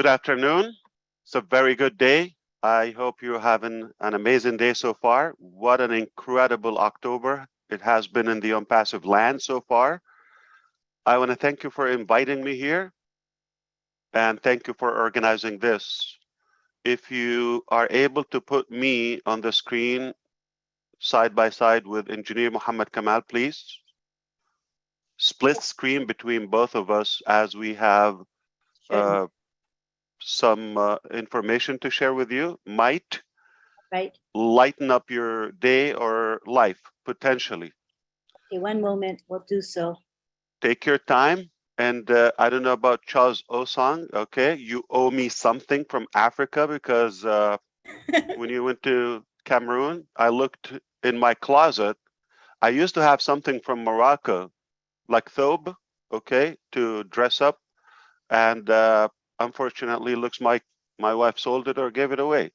Good afternoon. It's a very good day. I hope you're having an amazing day so far. What an incredible October it has been in the Unpassive land so far. I want to thank you for inviting me here and thank you for organizing this. If you are able to put me on the screen side by side with Engineer Muhammad Kamal, please. Split screen between both of us as we have Sure. some information to share with you. Might Right. lighten up your day or life potentially. Okay, one moment. We'll do so. Take your time. And I don't know about Charles Osang. Okay, you owe me something from Africa because when you went to Cameroon, I looked in my closet. I used to have something from Morocco, like thobe, okay, to dress up. And unfortunately, looks like my wife sold it or gave it away.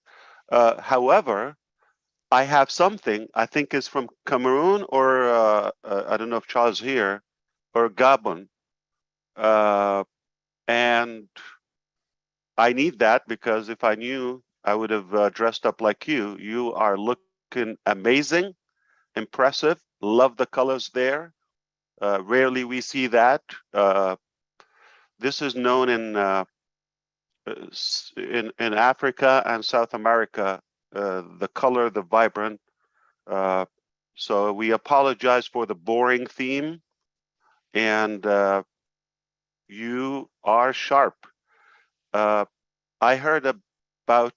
However, I have something I think is from Cameroon or I don't know if Charles here or Gabon, and I need that because if I knew, I would have dressed up like you. You are looking amazing, impressive. Love the colors there. Rarely we see that. This is known in Africa and South America. The color, the vibrant. Uh, so we apologize for the boring theme, and you are sharp. Uh, I heard about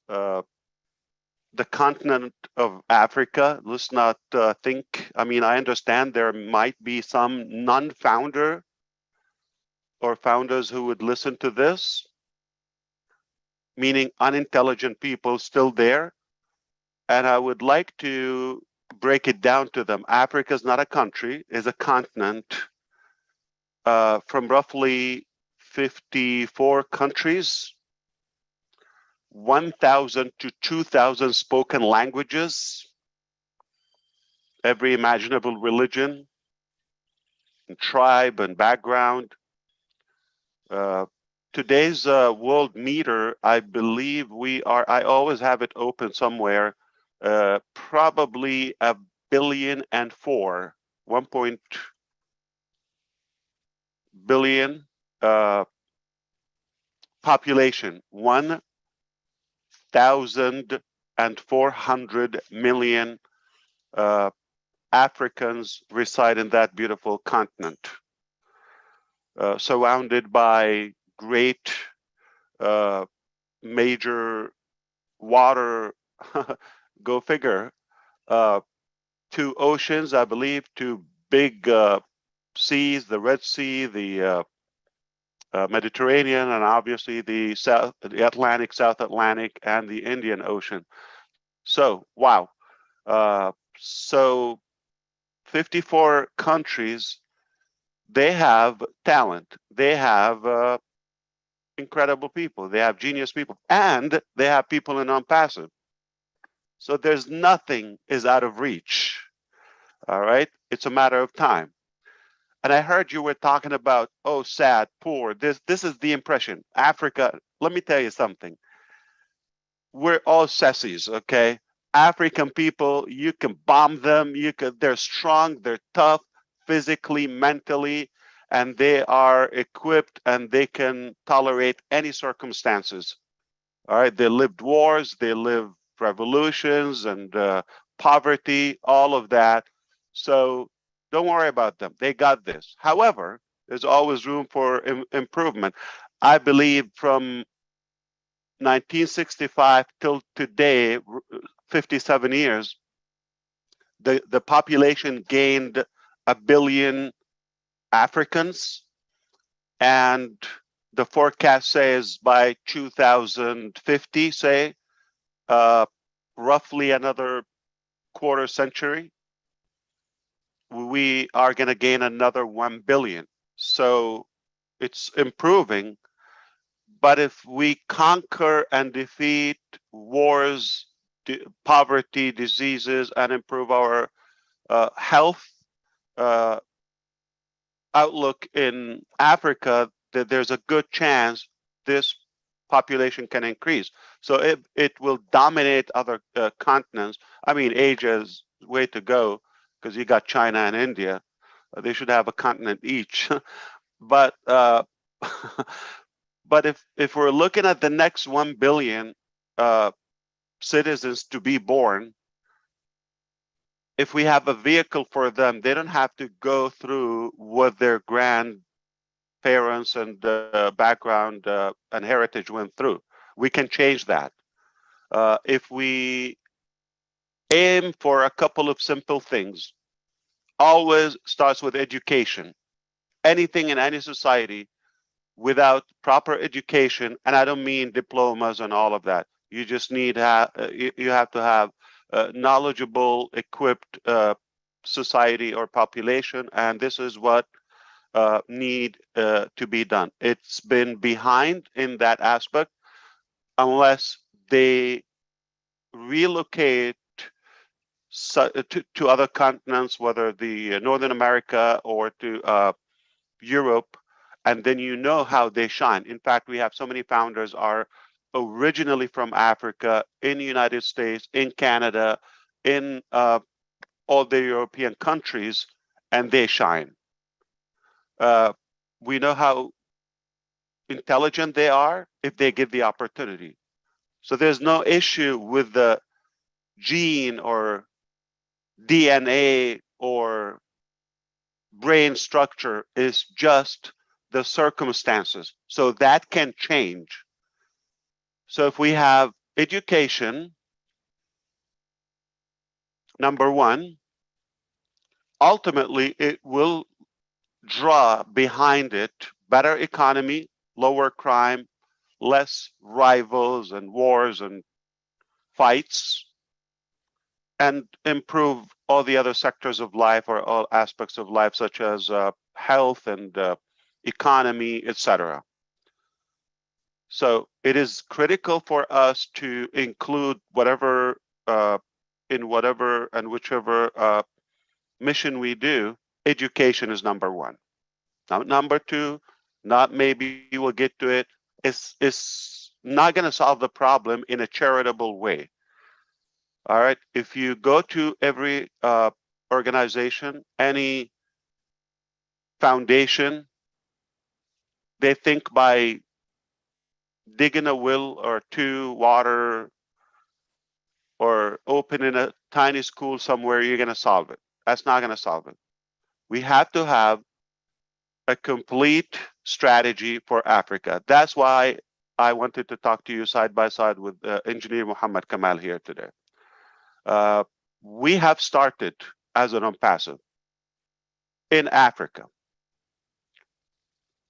uh, the continent of Africa. Let's not think. I mean, I understand there might be some non-founder or founders who would listen to this, meaning unintelligent people still there. And I would like to break it down to them. Africa is not a country, is a continent from roughly 54 countries, 1,000 to 2,000 spoken languages, every imaginable religion, and tribe and background. Uh, today's world meter, I believe I always have it open somewhere, probably a billion and four, 1 billion population, 1,400 million Africans reside in that beautiful continent, surrounded by great major water, go figure, two oceans, I believe, two big seas, the Red Sea, the Mediterranean, and obviously the Atlantic, South Atlantic, and the Indian Ocean. So, wow. So 54 countries, they have talent. They have incredible people. They have genius people. And they have people in non-passive. So there's nothing is out of reach. All right. It's a matter of time. And I heard you were talking about, oh, sad, poor. This is the impression. Africa, let me tell you something. We're all sissies, okay? African people, you can bomb them. They're strong, they're tough, physically, mentally, and they are equipped and they can tolerate any circumstances. All right, they lived wars, they lived revolutions and poverty, all of that. So don't worry about them. They got this. However, there's always room for improvement. I believe from 1965 till today, 57 years, the population gained a billion Africans, and the forecast says by 2050, say, uh, roughly another quarter century, we are going to gain another 1 billion. So it's improving. But if we conquer and defeat wars, poverty, diseases, and improve our health uh, outlook in Africa, that there's a good chance this population can increase. So it will dominate other continents. I mean, Asia's way to go because you got China and India. They should have a continent each. But but if we're looking at the next 1 billion citizens to be born, if we have a vehicle for them, they don't have to go through what their grandparents and background and heritage went through. We can change that. If we aim for a couple of simple things, always starts with education. Anything in any society without proper education, and I don't mean diplomas and all of that. You just need you have to have knowledgeable, equipped society or population, and this is what need to be done. It's been behind in that aspect unless they relocate to other continents, whether the Northern America or to Europe, and then you know how they shine. In fact, we have so many founders are originally from Africa, in the United States, in Canada, in all the European countries, and they shine. We know how intelligent they are if they get the opportunity. So there's no issue with the gene or DNA or brain structure, is just the circumstances. So that can change. So if we have education, number one, ultimately it will draw behind it better economy, lower crime, less rivals and wars and fights, and improve all the other sectors of life or all aspects of life, such as health and economy, etc. So it is critical for us to include whatever in whatever and whichever mission we do. Education is number one. Now, number two, not maybe we'll get to it, is not going to solve the problem in a charitable way. All right. If you go to every organization, any foundation, they think by digging a well or two, water, or opening a tiny school somewhere, you're going to solve it. That's not going to solve it. We have to have a complete strategy for Africa. That's why I wanted to talk to you side by side with Engineer Muhammad Kamal here today. We have started as an MFAll in Africa.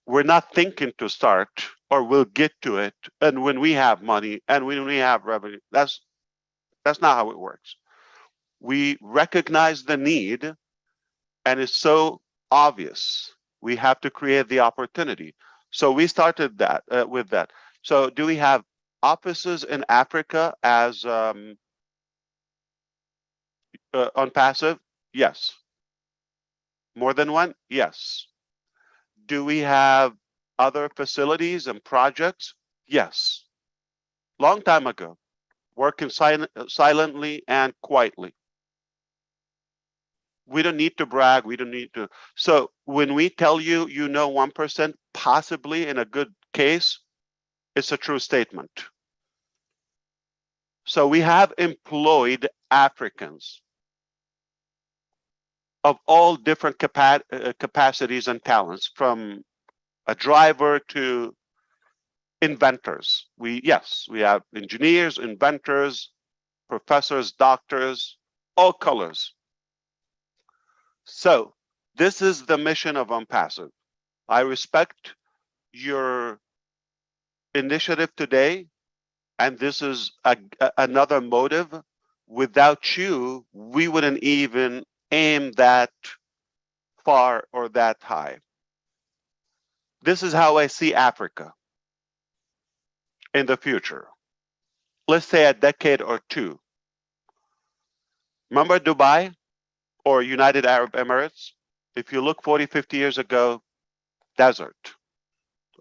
We're not thinking to start, or we'll get to it, and when we have money and when we have revenue. That's not how it works. We recognize the need, and it's so obvious. We have to create the opportunity. So we started that with that. So do we have offices in Africa as on passive? Yes. More than one? Yes. Do we have other facilities and projects? Yes. Long time ago, working silently and quietly. We don't need to brag. We don't need to. So when we tell you, 1%, possibly in a good case, it's a true statement. So we have employed Africans of all different capacities and talents, from a driver to inventors. Yes, we have engineers, inventors, professors, doctors, all colors. So this is the mission of MFAll. I respect your initiative today, and this is another motive. Without you, we wouldn't even aim that far or that high. This is how I see Africa in the future. Let's say a decade or two. Remember Dubai or United Arab Emirates? If you look 40, 50 years ago, desert.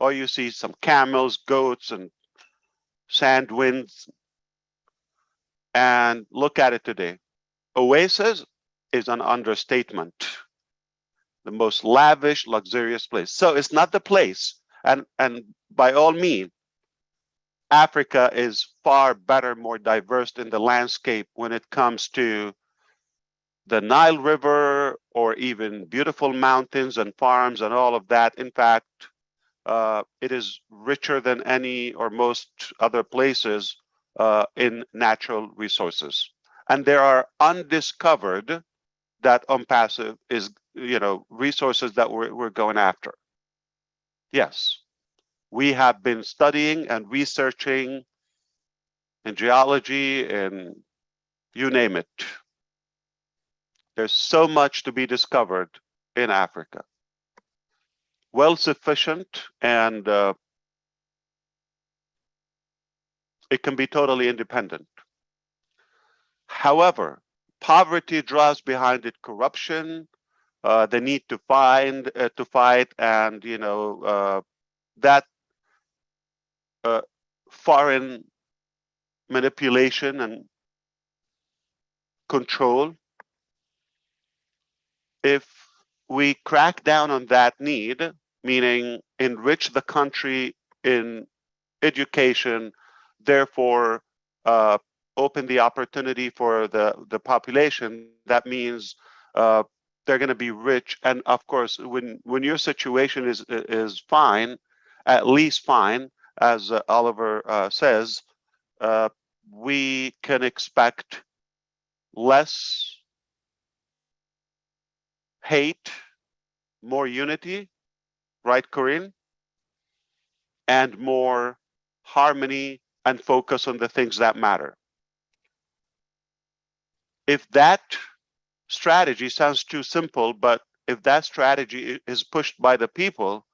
or you see some camels, goats, and sand winds. And look at it today. Oasis is an understatement. The most lavish, luxurious place. So it's not the place. And by all means, Africa is far better, more diverse in the landscape when it comes to the Nile River or even beautiful mountains and farms and all of that. In fact, it is richer than any or most other places in natural resources. And there are undiscovered that unpassive is, resources that we're going after. Yes, we have been studying and researching in geology and you name it. There's so much to be discovered in Africa. Well sufficient, and it can be totally independent. However, poverty draws behind it corruption, the need to fight, and that foreign manipulation and control. If we crack down on that need, meaning enrich the country in education, therefore open the opportunity for the population, that means they're going to be rich. And of course, when your situation is fine, at least fine, as Oliver says, uh, we can expect less hate, more unity, right, Corinne? And more harmony and focus on the things that matter. If that strategy sounds too simple, but if that strategy is pushed by the people,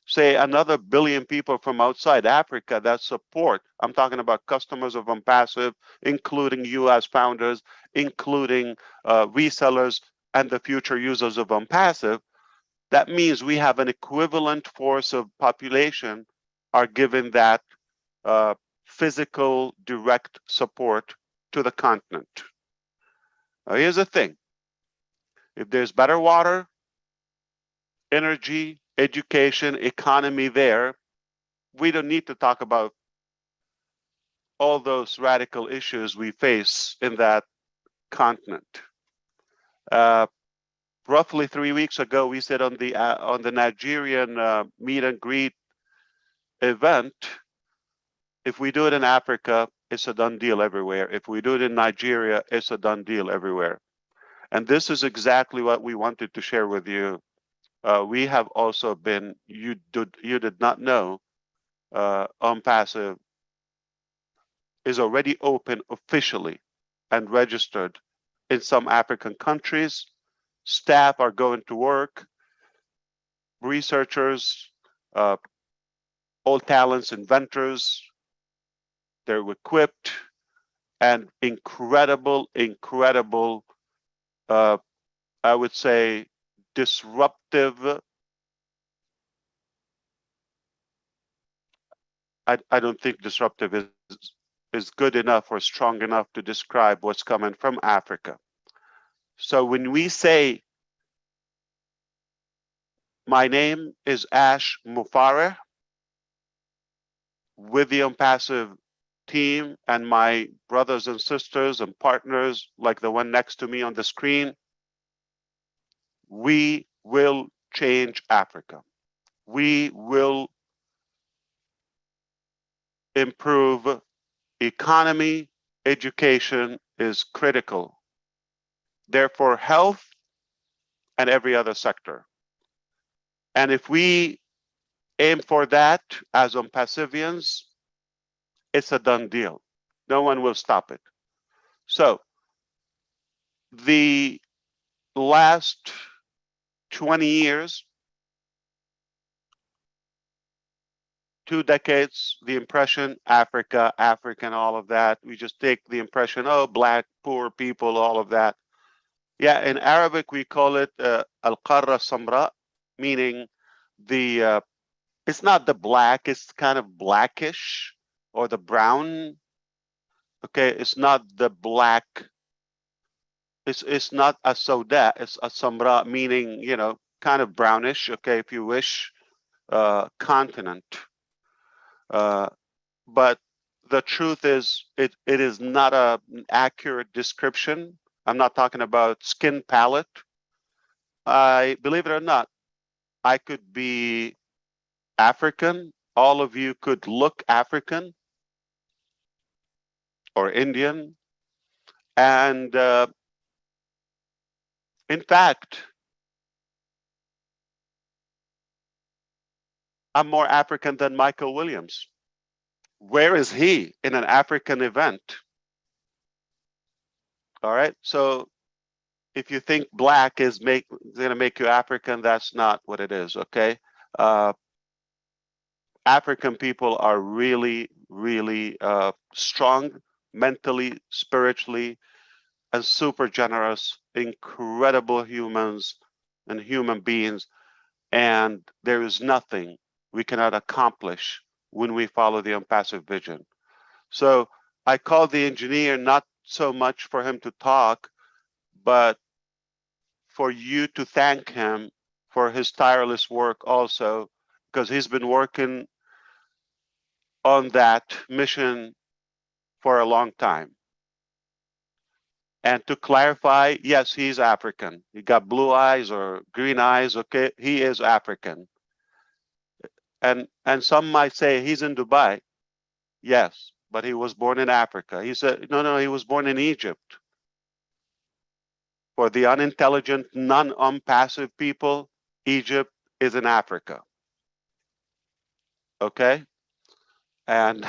say another billion people from outside Africa that support, I'm talking about customers of Unpassive, including you as founders, including resellers and the future users of Unpassive, that means we have an equivalent force of population are given that physical direct support to the continent. Now, here's the thing. If there's better water, energy, education, economy there, we don't need to talk about all those radical issues we face in that continent. Roughly 3 weeks ago, we said on the Nigerian meet and greet event, if we do it in Africa, it's a done deal everywhere. If we do it in Nigeria, it's a done deal everywhere. And this is exactly what we wanted to share with you. We have also been, you did not know, Unpassive is already open officially and registered in some African countries. Staff are going to work, researchers, all talents, inventors, they're equipped, and incredible, I would say, disruptive. I don't think disruptive is good enough or strong enough to describe what's coming from Africa. So when we say, my name is Ash Mufareh with the Unpassive team and my brothers and sisters and partners like the one next to me on the screen, we will change Africa. We will improve economy. Education is critical. Therefore, health and every other sector. And if we aim for that as Unpassivians, it's a done deal. No one will stop it. So the last 20 years, 2 decades, the impression, Africa, African, all of that. We just take the impression, oh, black, poor people, all of that. Yeah, in Arabic, we call it al-Qarra Samra, meaning the It's not the black, it's kind of blackish or the brown. Okay, it's not the black. It's not a soda, it's a samra, meaning, kind of brownish, okay, if you wish, continent. Uh, but the truth is, it is not an accurate description. I'm not talking about skin palette. I believe it or not, I could be African. All of you could look African or Indian. And in fact, I'm more African than Michael Williams. Where is he in an African event? All right. So if you think black is going to make you African, that's not what it is. Okay. Uh, African people are really, really strong mentally, spiritually, and super generous, incredible humans and human beings. And there is nothing we cannot accomplish when we follow the impassive vision. So I called the engineer not so much for him to talk, but for you to thank him for his tireless work also, because he's been working on that mission for a long time. And to clarify, yes, he's African. He got blue eyes or green eyes, okay? He is African. And some might say he's in Dubai. Yes, but he was born in Africa. He said, no, he was born in Egypt. For the unintelligent, non-passive people, Egypt is in Africa. Okay? And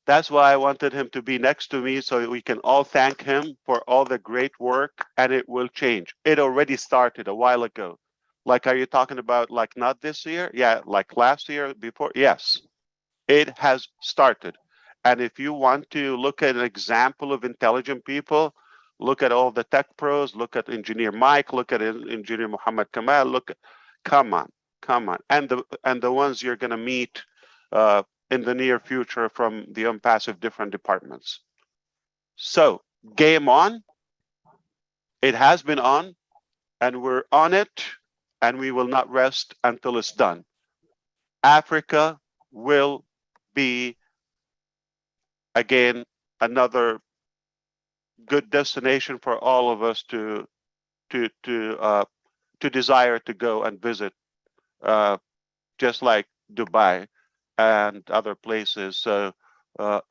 that's why I wanted him to be next to me so we can all thank him for all the great work, and it will change. It already started a while ago. Like, are you talking about like not this year? Yeah, like last year before? Yes, it has started. And if you want to look at an example of intelligent people, look at all the tech pros, look at engineer Mike, look at engineer Muhammad Kamal, come on, come on. And the ones you're going to meet uh, in the near future from the unpassive different departments. So game on. It has been on, and we're on it, and we will not rest until it's done. Africa will be, again, another good destination for all of us to to uh, to desire to go and visit, uh, just like Dubai and other places. So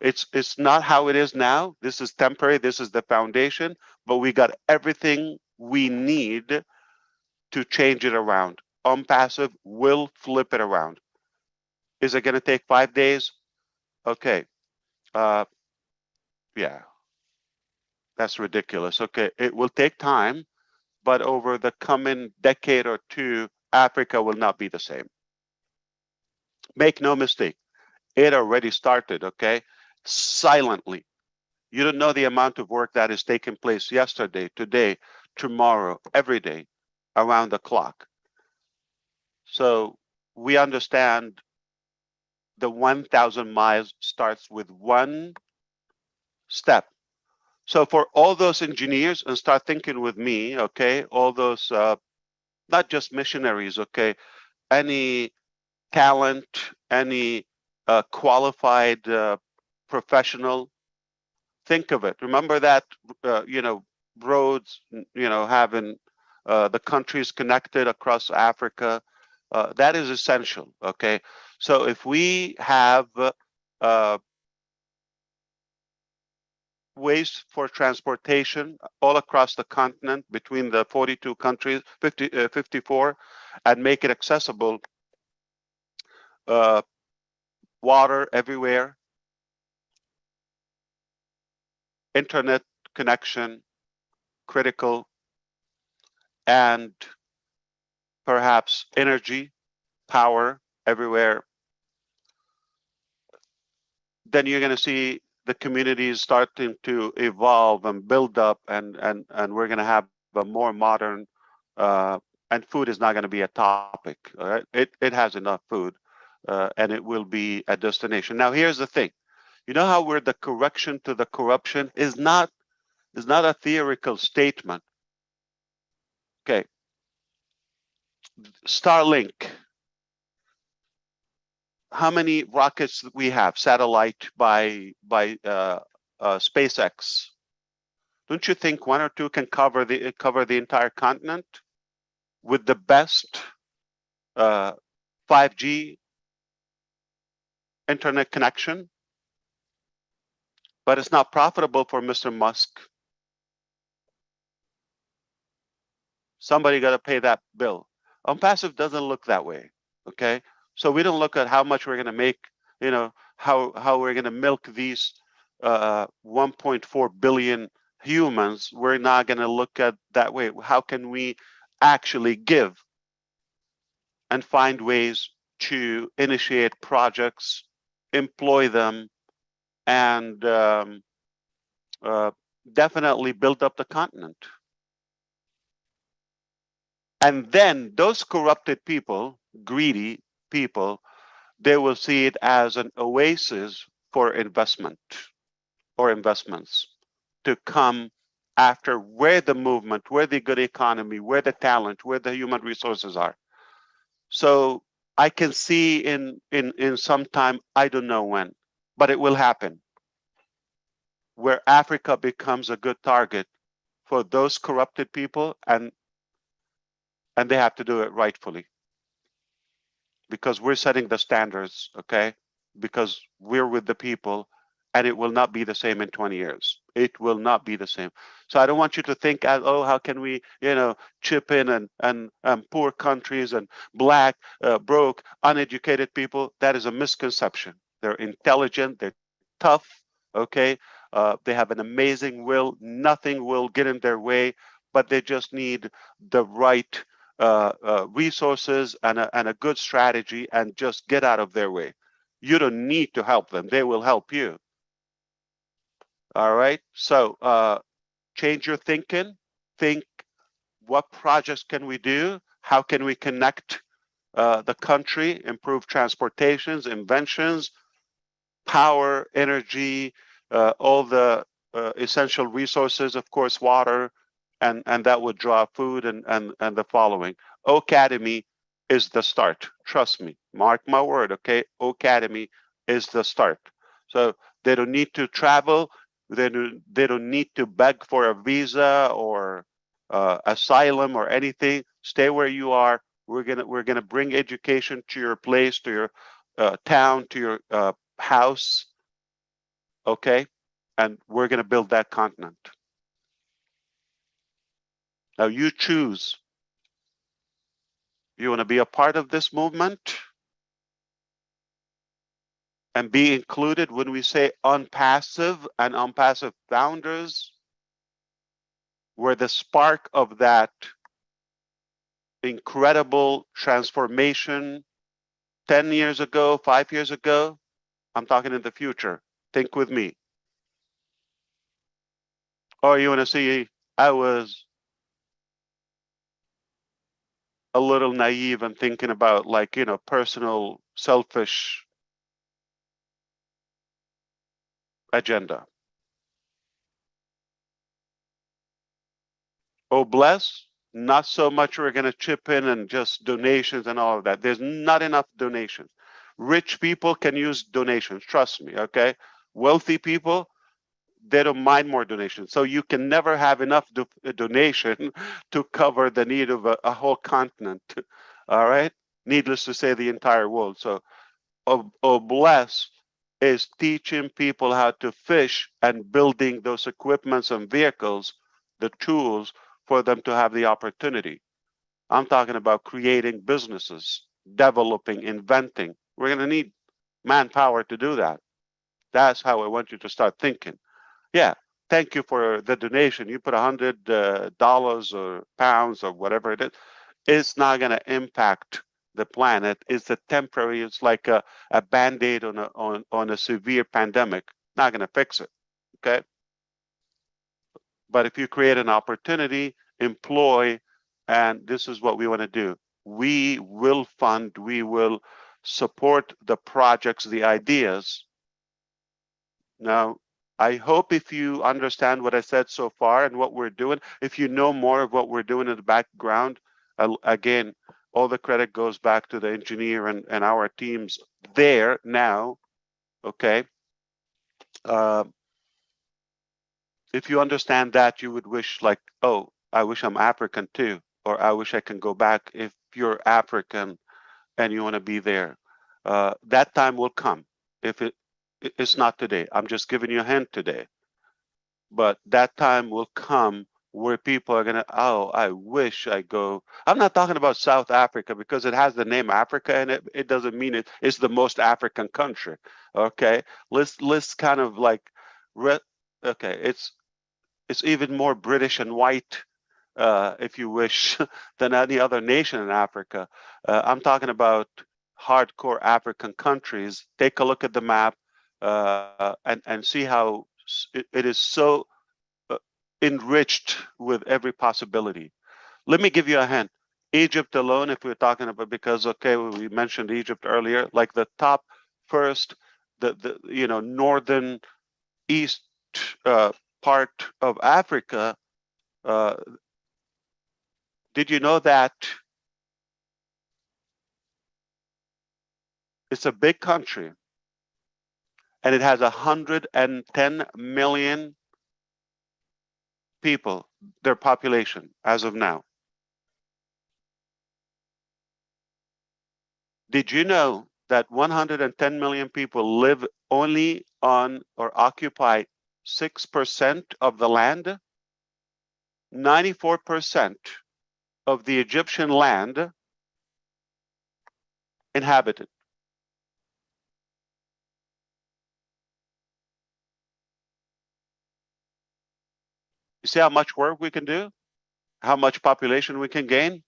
it's not how it is now. This is temporary. This is the foundation, but we got everything we need to change it around. Passive will flip it around. Is it going to take 5 days? Okay. Uh, yeah, that's ridiculous. Okay, it will take time, but over the coming decade or two, Africa will not be the same. Make no mistake, it already started, okay? Silently. You don't know the amount of work that is taking place yesterday, today, tomorrow, every day, around the clock. So we understand the 1,000 miles starts with one step. So for all those engineers, and start thinking with me, okay, all those, not just missionaries, okay, any talent, any qualified professional, think of it. Remember that, roads, having the countries connected across Africa, that is essential, okay? So if we have ways for transportation all across the continent between the 42 countries, 54, and make it accessible, uh, water everywhere, internet connection critical, and perhaps energy, power everywhere, then you're going to see the communities starting to evolve and build up, and we're going to have a more modern, uh, and food is not going to be a topic. All right, it has enough food. and it will be a destination. Now, here's the thing. You know how we're the correction to the corruption is not a theoretical statement. Okay, Starlink. How many rockets we have? Satellite by SpaceX. Don't you think one or two can cover the entire continent with the best 5G internet connection? But it's not profitable for Mr. Musk. Somebody got to pay that bill. Unpassive doesn't look that way. Okay, so we don't look at how much we're going to make. You know how we're going to milk these 1.4 billion humans. We're not going to look at that way. How can we actually give and find ways to initiate projects, employ them, and definitely build up the continent? And then those corrupted people, greedy people, they will see it as an oasis for investment or investments to come after where the movement, where the good economy, where the talent, where the human resources are. So I can see in some time, I don't know when, but it will happen, where Africa becomes a good target for those corrupted people, and they have to do it rightfully, because we're setting the standards, okay? Because we're with the people, and it will not be the same in 20 years. It will not be the same. So I don't want you to think, oh, how can we, chip in and poor countries and black, broke, uneducated people? That is a misconception. They're intelligent, they're tough, okay? They have an amazing will. Nothing will get in their way, but they just need the right resources and a good strategy, and just get out of their way. You don't need to help them. They will help you. All right. So change your thinking. Think, what projects can we do? How can we connect the country, improve transportations, inventions, power, energy, all the essential resources, of course, water, and that would draw food and the following. Academy is the start. Trust me. Mark my word, okay? Academy is the start. So they don't need to travel. They don't need to beg for a visa or asylum or anything. Stay where you are. We're gonna bring education to your place, to your town, to your house, okay? And we're going to build that continent. Now you choose. You want to be a part of this movement and be included when we say unpassive and unpassive founders, where the spark of that incredible transformation 10 years ago, 5 years ago, I'm talking in the future. Think with me. Or you want to see, I was a little naive and thinking about, like, personal, selfish agenda. Oh, bless, not so much we're going to chip in and just donations and all of that. There's not enough donations. Rich people can use donations, trust me, okay? Wealthy people, they don't mind more donations. So you can never have enough donation to cover the need of a whole continent, all right? Needless to say, the entire world. So, bless is teaching people how to fish and building those equipments and vehicles, the tools for them to have the opportunity. I'm talking about creating businesses, developing, inventing. We're going to need manpower to do that. That's how I want you to start thinking. Yeah, thank you for the donation. You put $100 or pounds or whatever it is. It's not going to impact the planet. It's a temporary. It's like a band-aid on a severe pandemic. Not going to fix it. Okay. But if you create an opportunity, employ, and this is what we want to do. We will fund, we will support the projects, the ideas. Now, I hope if you understand what I said so far and what we're doing, if you know more of what we're doing in the background, again, all the credit goes back to the engineer and our teams there now, okay? If you understand that, you would wish like, oh, I wish I'm African too, or I wish I can go back. If you're African and you want to be there, that time will come. If it's not today, I'm just giving you a hint today, but that time will come where people are gonna, oh, I wish I go. I'm not talking about South Africa because it has the name Africa in it. It doesn't mean it's the most African country. Okay, let's kind of like, okay, it's even more British and white, if you wish, than any other nation in Africa. I'm talking about hardcore African countries. Take a look at the map and see how it is so enriched with every possibility. Let me give you a hint. Egypt alone, if we're talking about, because okay, we mentioned Egypt earlier, like the top first, the northern east part of Africa. Did you know that it's a big country and it has 110 million people, their population as of now? Did you know that 110 million people live only on or occupy 6% of the land? 94% of the Egyptian land inhabited. You see how much work we can do? How much population we can gain?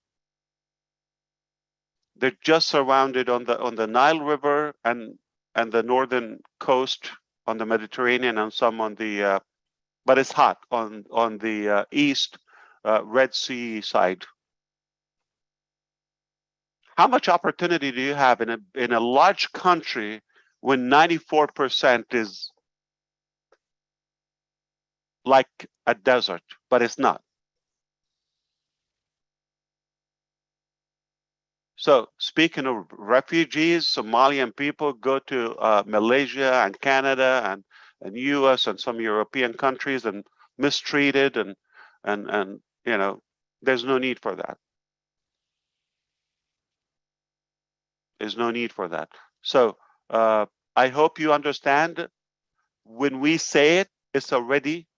They're just surrounded on the Nile River and the northern coast on the Mediterranean and some on the, but it's hot on the east Red Sea side. How much opportunity do you have in a large country when 94% is like a desert, but it's not? So speaking of refugees, Somalian people go to Malaysia and Canada and US and some European countries and mistreated and there's no need for that. There's no need for that. So I hope you understand when we say it, it's already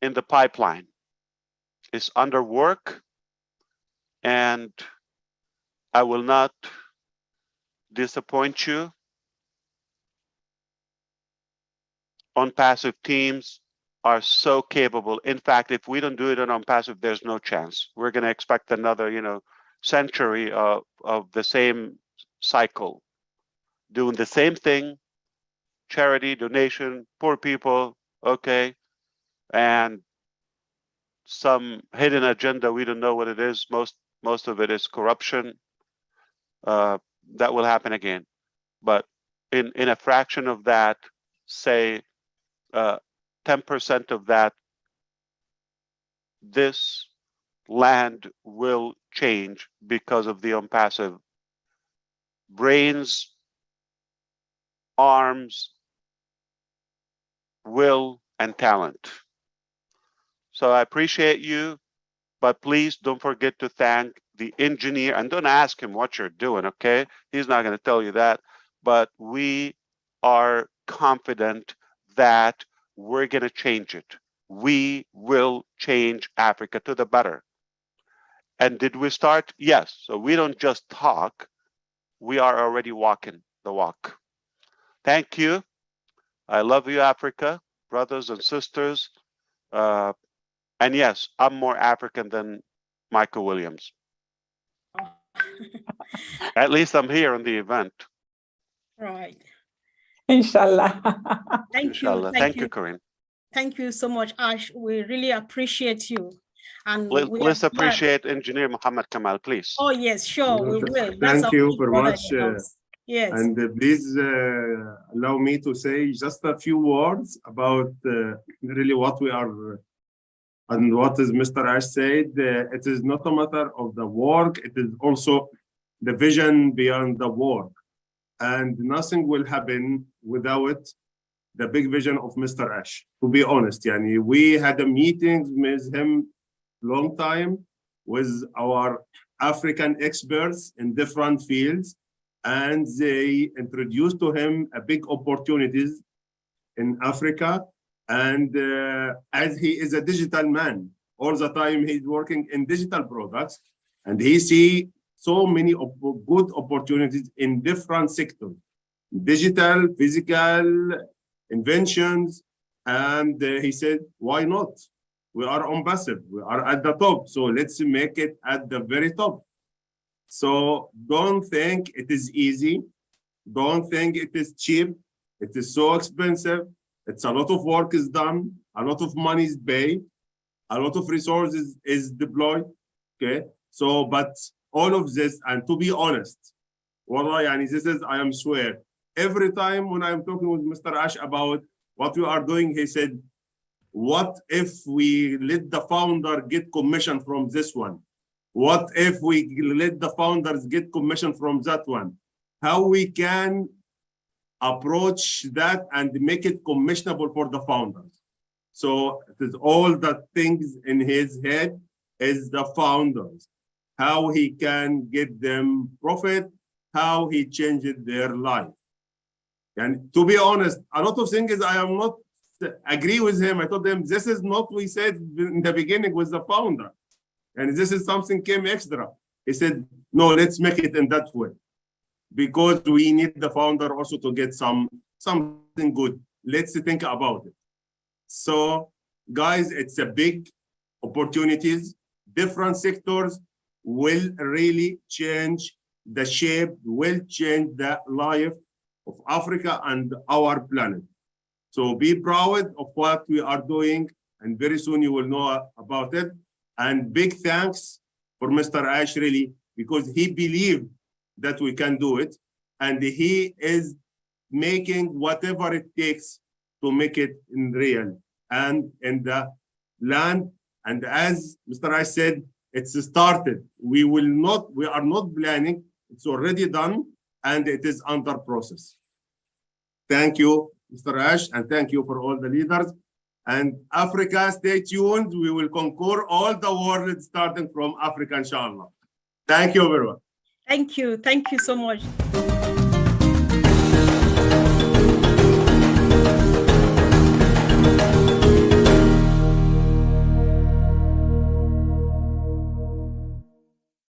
in the pipeline. It's under work, and I will not disappoint you. On-passive teams are so capable. In fact, if we don't do it on on-passive, there's no chance. We're going to expect another, century of the same cycle, doing the same thing, charity, donation, poor people, okay, and some hidden agenda. We don't know what it is. Most of it is corruption. That will happen again. But in a fraction of that, say 10% of that, this land will change because of the on-passive brains, arms, will, and talent. So I appreciate you, but please don't forget to thank the engineer and don't ask him what you're doing, okay? He's not going to tell you that, but we are confident that we're going to change it. We will change Africa to the better. And did we start? Yes. So we don't just talk, we are already walking the walk. Thank you. I love you, Africa, brothers and sisters. And yes, I'm more African than Michael Williams. At least I'm here in the event. Right. Inshallah. Thank Inshallah. you. Thank you, Corinne. Thank you so much, Ash. We really appreciate you. And we are Let's glad. appreciate Engineer Muhammad Kamal, please. Oh, yes, sure, we will. That's Thank our you big very brother much. in the house. Yes. And please allow me to say just a few words about really what we are and what is Mr. Ash said. It is not a matter of the work, it is also the vision beyond the work. And nothing will happen without the big vision of Mr. Ash. To be honest, yani, we had a meeting with him long time with our African experts in different fields, and they introduced to him a big opportunities in Africa. And as he is a digital man, all the time he's working in digital products, and he see so many good opportunities in different sectors, digital, physical, inventions. And he said, why not? We are ambassador, we are at the top, so let's make it at the very top. So don't think it is easy. Don't think it is cheap. It is so expensive. It's a lot of work is done. A lot of money is paid. A lot of resources is deployed. Okay. So, but all of this, and to be honest, Wallah, yani, this is, I am swear, every time when I'm talking with Mr. Ash about what we are doing, he said, what if we let the founder get commission from this one? What if we let the founders get commission from that one? How we can approach that and make it commissionable for the founders? So it is all the things in his head is the founders, how he can get them profit, how he changed their life. And to be honest, a lot of things I am not agree with him. I told them, this is not what we said in the beginning with the founder. And this is something came extra. He said, no, let's make it in that way. Because we need the founder also to get something good. Let's think about it. So guys, it's a big opportunities. Different sectors will really change the shape, will change the life of Africa and our planet. So be proud of what we are doing, and very soon you will know about it. And big thanks for Mr. Ash, really, because he believed that we can do it, and he is making whatever it takes to make it in real and in the land. And as Mr. Ash said, it's started. We are not planning. It's already done, and it is under process. Thank you, Mr. Ash, and thank you for all the leaders. And Africa, stay tuned. We will conquer all the world starting from Africa, inshallah. Thank you, everyone. Thank you. Thank you so much.